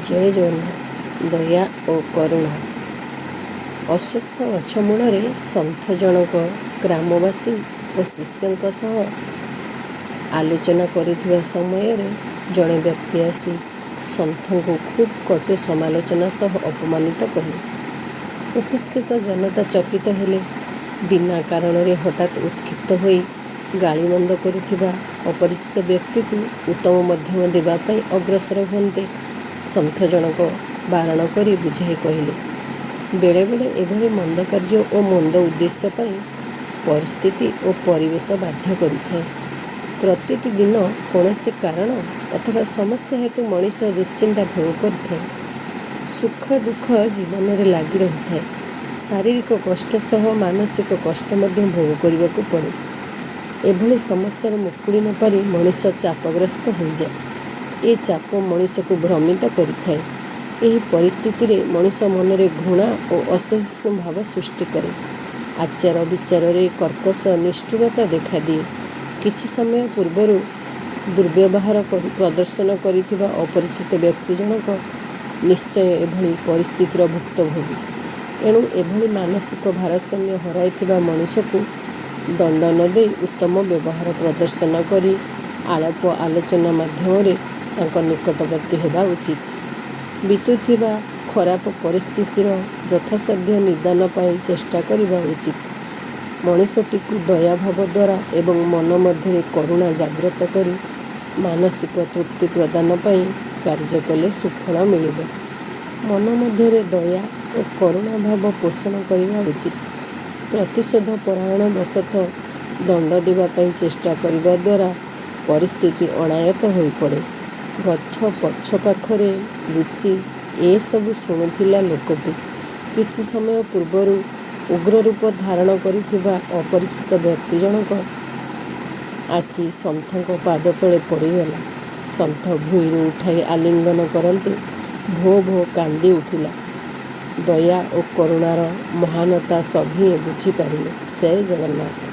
ଜୟ ଜଗନ୍ନାଥ। ଦୟା ଓ କରୁଣା। ଅଶ୍ୱତ୍ଥ ଗଛ ମୂଳରେ ସନ୍ଥ ଜଣକ ଗ୍ରାମବାସୀ ଓ ଶିଷ୍ୟଙ୍କ ସହ ଆଲୋଚନା କରୁଥିବା ସମୟରେ ଜଣେ ବ୍ୟକ୍ତି ଆସି ସନ୍ଥଙ୍କୁ ଖୁବ୍ କଟୁ ସମାଲୋଚନା ସହ ଅପମାନିତ କଲେ। ଉପସ୍ଥିତ ଜନତା ଚକିତ ହେଲେ। ବିନା କାରଣରେ ହଠାତ୍ ଉତ୍କ୍ଷିପ୍ତ ହୋଇ ଗାଳିମନ୍ଦ କରୁଥିବା ଅପରିଚିତ ବ୍ୟକ୍ତିକୁ ଉତ୍ତମ ମଧ୍ୟମ ଦେବା ପାଇଁ ଅଗ୍ରସର ହୁଅନ୍ତେ ସନ୍ଥ ଜଣକ ବାରଣ କରି ବୁଝାଇ କହିଲେ, ବେଳେବେଳେ ଏଭଳି ମନ୍ଦ କାର୍ଯ୍ୟ ଓ ମନ୍ଦ ଉଦ୍ଦେଶ୍ୟ ପାଇଁ ପରିସ୍ଥିତି ଓ ପରିବେଶ ବାଧ୍ୟ କରିଥାଏ। ପ୍ରତିଟି ଦିନ କୌଣସି କାରଣ ଅଥବା ସମସ୍ୟା ହେତୁ ମଣିଷ ଦୁଶ୍ଚିନ୍ତା ଭୋଗ କରିଥାଏ। ସୁଖ ଦୁଃଖ ଜୀବନରେ ଲାଗି ରହିଥାଏ। ଶାରୀରିକ କଷ୍ଟ ସହ ମାନସିକ କଷ୍ଟ ମଧ୍ୟ ଭୋଗ କରିବାକୁ ପଡ଼େ। ଏଭଳି ସମସ୍ୟାର ମୁକୁଳି ନ ପାରି ମଣିଷ ଚାପଗ୍ରସ୍ତ ହୋଇଯାଏ। ଏ ଚାପ ମଣିଷକୁ ଭ୍ରମିତ କରିଥାଏ। ଏହି ପରିସ୍ଥିତିରେ ମଣିଷ ମନରେ ଘୃଣା ଓ ଅସହିଷ୍ଣୁ ଭାବ ସୃଷ୍ଟି କରେ। ଆଚାର ବିଚାରରେ କର୍କଶ ନିଷ୍ଠୁରତା ଦେଖାଦିଏ। କିଛି ସମୟ ପୂର୍ବରୁ ଦୁର୍ବ୍ୟବହାର ପ୍ରଦର୍ଶନ କରିଥିବା ଅପରିଚିତ ବ୍ୟକ୍ତି ଜଣକ ନିଶ୍ଚୟ ଏଭଳି ପରିସ୍ଥିତିର ଭୁକ୍ତଭୋଗୀ। ଏଣୁ ଏଭଳି ମାନସିକ ଭାରସାମ୍ୟ ହରାଇଥିବା ମଣିଷକୁ ଦଣ୍ଡ ନ ଦେଇ ଉତ୍ତମ ବ୍ୟବହାର ପ୍ରଦର୍ଶନ କରି ଆଳାପ ଆଲୋଚନା ମାଧ୍ୟମରେ ତାଙ୍କ ନିକଟବର୍ତ୍ତୀ ହେବା ଉଚିତ। ବିତୁଥିବା ଖରାପ ପରିସ୍ଥିତିର ଯଥାସାଧ୍ୟ ନିଦାନ ପାଇଁ ଚେଷ୍ଟା କରିବା ଉଚିତ। ମଣିଷଟିକୁ ଦୟାଭାବ ଦ୍ୱାରା ଏବଂ ମନ ମଧ୍ୟରେ କରୁଣା ଜାଗ୍ରତ କରି ମାନସିକ ତୃପ୍ତି ପ୍ରଦାନ ପାଇଁ କାର୍ଯ୍ୟ କଲେ ସୁଫଳ ମିଳିବ। ମନ ମଧ୍ୟରେ ଦୟା ଓ କରୁଣା ଭାବ ପୋଷଣ କରିବା ଉଚିତ। ପ୍ରତିଶୋଧ ପରାୟଣ ବଶତଃ ଦଣ୍ଡ ଦେବା ପାଇଁ ଚେଷ୍ଟା କରିବା ଦ୍ୱାରା ପରିସ୍ଥିତି ଅଣାୟତ୍ତ ହୋଇପଡ଼େ। ଗଛ ପଛ ପାଖରେ ଲୁଚି ଏସବୁ ଶୁଣୁଥିଲା ଲୋକଟି। କିଛି ସମୟ ପୂର୍ବରୁ ଉଗ୍ର ରୂପ ଧାରଣ କରିଥିବା ଅପରିଚିତ ବ୍ୟକ୍ତି ଜଣକ ଆସି ସନ୍ଥଙ୍କ ପାଦ ତଳେ ପଡ଼ିଗଲା। ସନ୍ଥ ଭୂଇଁରୁ ଉଠାଇ ଆଲିଙ୍ଗନ କରନ୍ତି ଭୋ ଭୋ କାନ୍ଦି ଉଠିଲା। ଦୟା ଓ କରୁଣାର ମହାନତା ସଭିଏଁ ବୁଝିପାରିଲେ। ଜୟ ଜଗନ୍ନାଥ।